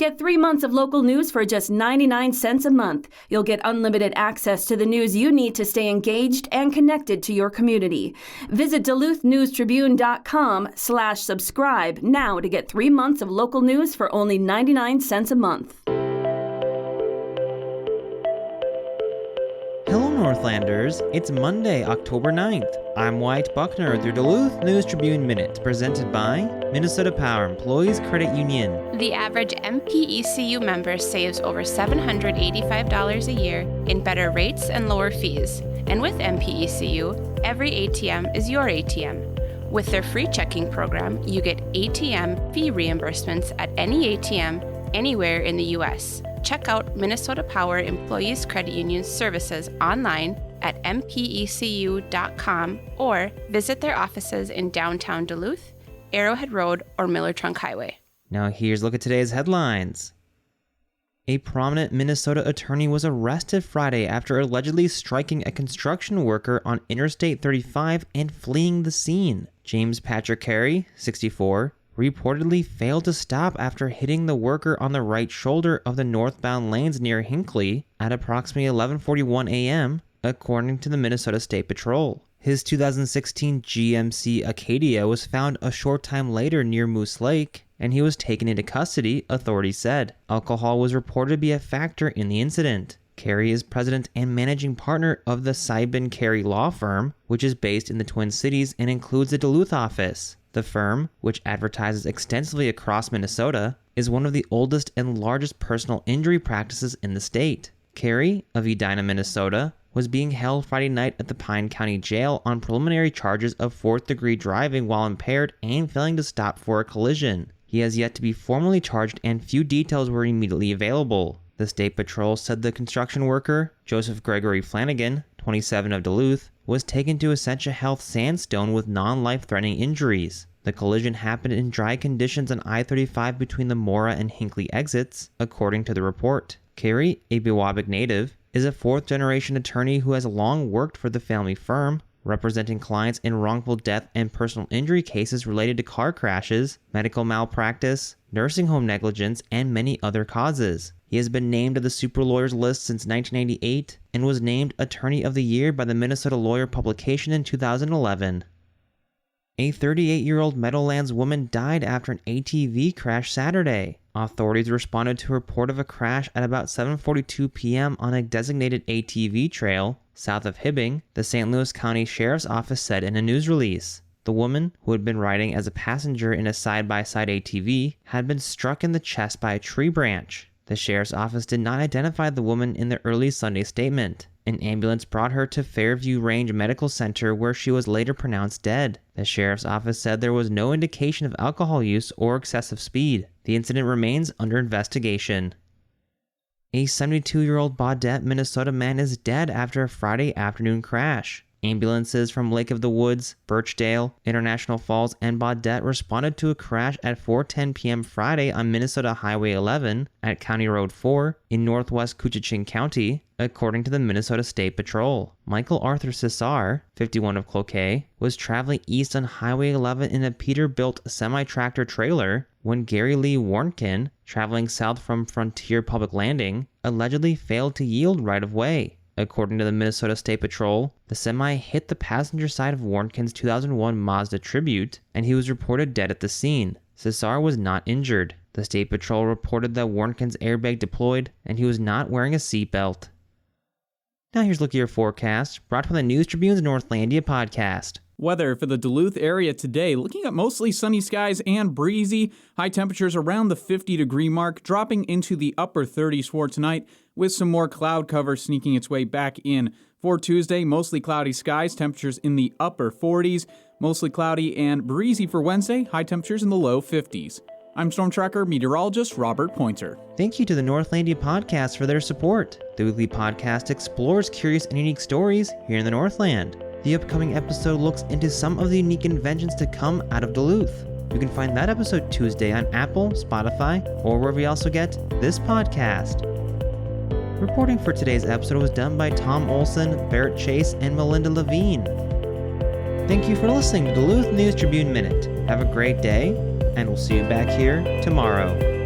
Get 3 months of local news for just 99 cents a month. You'll get unlimited access to the news you need to stay engaged and connected to your community. Visit duluthnewstribune.com/subscribe now to get 3 months of local news for only 99 cents a month. Hello Northlanders, it's Monday, October 9th. I'm Wyatt Buckner with your Duluth News Tribune Minute, presented by Minnesota Power Employees Credit Union. The average MPECU member saves over $785 a year in better rates and lower fees. And with MPECU, every ATM is your ATM. With their free checking program, you get ATM fee reimbursements at any ATM anywhere in the U.S. Check out Minnesota Power Employees Credit Union's services online at mpecu.com or visit their offices in downtown Duluth, Arrowhead Road, or Miller Trunk Highway. Now here's a look at today's headlines. A prominent Minnesota attorney was arrested Friday after allegedly striking a construction worker on Interstate 35 and fleeing the scene. James Patrick Carey, 64, reportedly failed to stop after hitting the worker on the right shoulder of the northbound lanes near Hinckley at approximately 11:41 a.m., according to the Minnesota State Patrol. His 2016 GMC Acadia was found a short time later near Moose Lake, and he was taken into custody, authorities said. Alcohol was reported to be a factor in the incident. Carey is president and managing partner of the Seibin Carey law firm, which is based in the Twin Cities and includes a Duluth office. The firm, which advertises extensively across Minnesota, is one of the oldest and largest personal injury practices in the state. Carey, of Edina, Minnesota, was being held Friday night at the Pine County Jail on preliminary charges of fourth-degree driving while impaired and failing to stop for a collision. He has yet to be formally charged, and few details were immediately available. The State Patrol said the construction worker, Joseph Gregory Flanagan, 27 of Duluth, was taken to Essentia Health Sandstone with non-life-threatening injuries. The collision happened in dry conditions on I-35 between the Mora and Hinckley exits, according to the report. Carey, a Biwabik native, is a fourth-generation attorney who has long worked for the family firm, representing clients in wrongful death and personal injury cases related to car crashes, medical malpractice, nursing home negligence, and many other causes. He has been named to the Super Lawyers list since 1998 and was named Attorney of the Year by the Minnesota Lawyer publication in 2011. A 38-year-old Meadowlands woman died after an ATV crash Saturday. Authorities responded to a report of a crash at about 7:42 p.m. on a designated ATV trail south of Hibbing, the St. Louis County Sheriff's Office said in a news release. The woman, who had been riding as a passenger in a side-by-side ATV, had been struck in the chest by a tree branch. The Sheriff's Office did not identify the woman in the early Sunday statement. An ambulance brought her to Fairview Range Medical Center, where she was later pronounced dead. The Sheriff's Office said there was no indication of alcohol use or excessive speed. The incident remains under investigation. A 72-year-old Baudette, Minnesota man is dead after a Friday afternoon crash. Ambulances from Lake of the Woods, Birchdale, International Falls, and Baudette responded to a crash at 4:10 p.m. Friday on Minnesota Highway 11 at County Road 4 in northwest Koochiching County, according to the Minnesota State Patrol. Michael Arthur Cesar, 51 of Cloquet, was traveling east on Highway 11 in a Peterbilt semi-tractor trailer when Gary Lee Warnkin, traveling south from Frontier Public Landing, allegedly failed to yield right-of-way. According to the Minnesota State Patrol, the semi hit the passenger side of Warnkin's 2001 Mazda Tribute, and he was reported dead at the scene. Cesar was not injured. The State Patrol reported that Warnkin's airbag deployed, and he was not wearing a seatbelt. Now here's a look at your forecast, brought from the News Tribune's Northlandia podcast. Weather for the Duluth area today, looking at mostly sunny skies and breezy. High temperatures around the 50-degree mark, dropping into the upper 30s for tonight, with some more cloud cover sneaking its way back in. For Tuesday, mostly cloudy skies, temperatures in the upper 40s, mostly cloudy and breezy for Wednesday, high temperatures in the low 50s. I'm Storm Tracker meteorologist Robert Pointer. Thank you to the Northlandia podcast for their support. The weekly podcast explores curious and unique stories here in the Northland. The upcoming episode looks into some of the unique inventions to come out of Duluth. You can find that episode Tuesday on Apple, Spotify, or wherever you also get this podcast. Reporting for today's episode was done by Tom Olson, Barrett Chase, and Melinda Levine. Thank you for listening to Duluth News Tribune Minute. Have a great day, and we'll see you back here tomorrow.